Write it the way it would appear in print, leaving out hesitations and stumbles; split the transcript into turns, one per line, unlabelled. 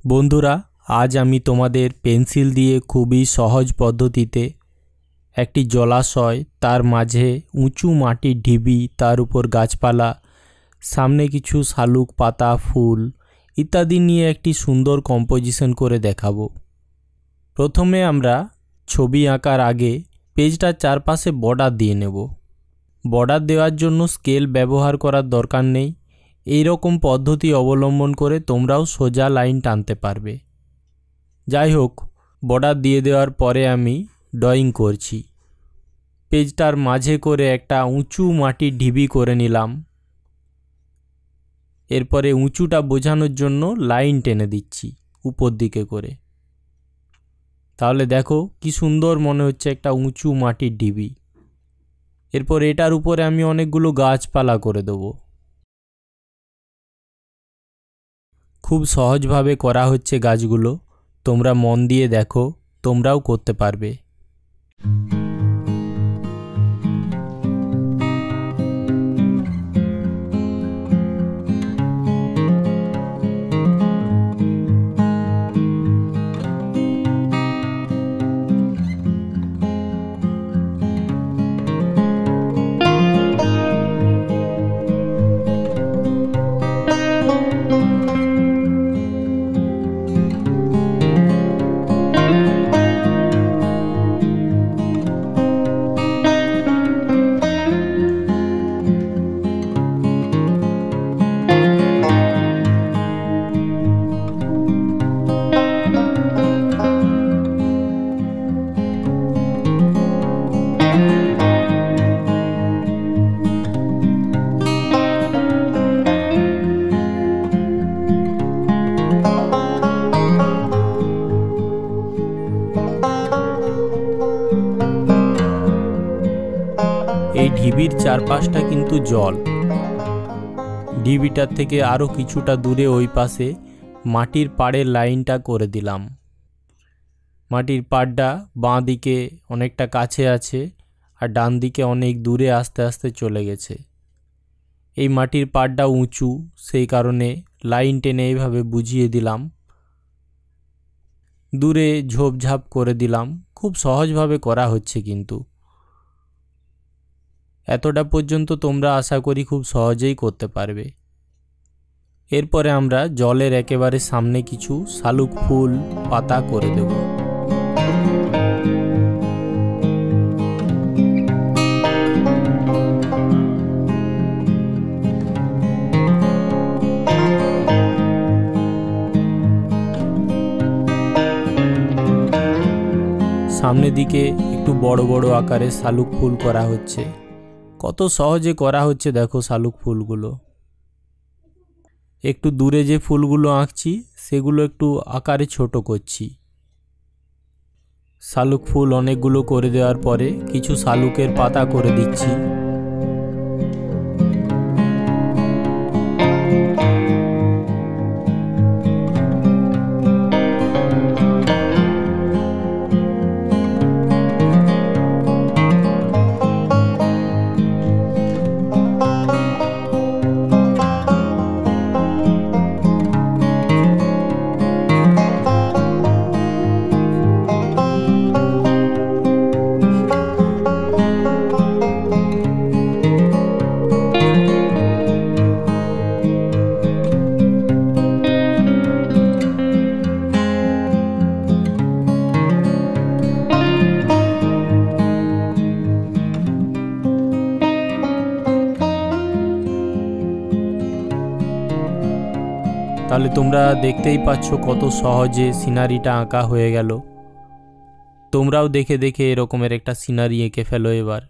বন্ধুরা, আজ আমি তোমাদের পেন্সিল দিয়ে খুবই সহজ পদ্ধতিতে একটি জলাশয়, তার মাঝে উঁচু মাটির ঢিবি, তার উপর গাছপালা, সামনে কিছু শালুক পাতা, ফুল ইত্যাদি নিয়ে একটি সুন্দর কম্পোজিশন করে দেখাবো। প্রথমে আমরা ছবি আঁকার আগে পেজটার চারপাশে বর্ডার দিয়ে নেব। বর্ডার দেওয়ার জন্য স্কেল ব্যবহার করার দরকার নেই। এই রকম পদ্ধতি অবলম্বন করে তোমরাও সোজা লাইন টানতে পারবে। যাই হোক, বর্ডার দিয়ে দেওয়ার পরে আমি ড্রয়িং করছি। পেজটার মাঝে করে একটা উঁচু মাটির ঢিবি করে নিলাম। এরপরে উঁচুটা বোঝানোর জন্য লাইন টেনে দিচ্ছি উপর দিকে করে। তাহলে দেখো কি সুন্দর মনে হচ্ছে একটা উঁচু মাটির ঢিবি। এরপর এটার উপরে আমি অনেকগুলো গাছপালা করে দেবো। খুব সহজভাবে করা হচ্ছে গাছগুলো। তোমরা মন দিয়ে দেখো, তোমরাও করতে পারবে। এই ঢিবির চারপাশটা কিন্তু জল। ঢিবিটার থেকে আরও কিছুটা দূরে ওই পাশে মাটির পাড়ের লাইনটা করে দিলাম। মাটির পাড়টা বাঁ দিকে অনেকটা কাছে আছে, আর ডান দিকে অনেক দূরে আস্তে আস্তে চলে গেছে। এই মাটির পাড়টা উঁচু, সেই কারণে লাইন টেনে এইভাবে বুঝিয়ে দিলাম। দূরে ঝোপঝাপ করে দিলাম। খুব সহজভাবে করা হচ্ছে কিন্তু। এতটা পর্যন্ত তোমরা আশা করি খুব সহজেই করতে পারবে। এরপরে আমরা জলের একেবারে সামনে কিছু শালুক ফুল পাতা করে দেব। সামনের দিকে একটু বড় বড় আকারে শালুক ফুল করা হচ্ছে। কত সহজে করা হচ্ছে দেখো শালুক ফুলগুলো। একটু দূরে যে ফুলগুলো আঁকছি সেগুলো একটু আকারে ছোট করছি। শালুক ফুল অনেকগুলো করে দেওয়ার পরে কিছু শালুকের পাতা করে দিচ্ছি। তাহলে তোমরা দেখতেই পাচ্ছ কত সহজে সিনারিটা আঁকা হয়ে গেল। তোমরাও দেখে দেখে এরকমের একটা সিনারি এঁকে ফেলো এবার।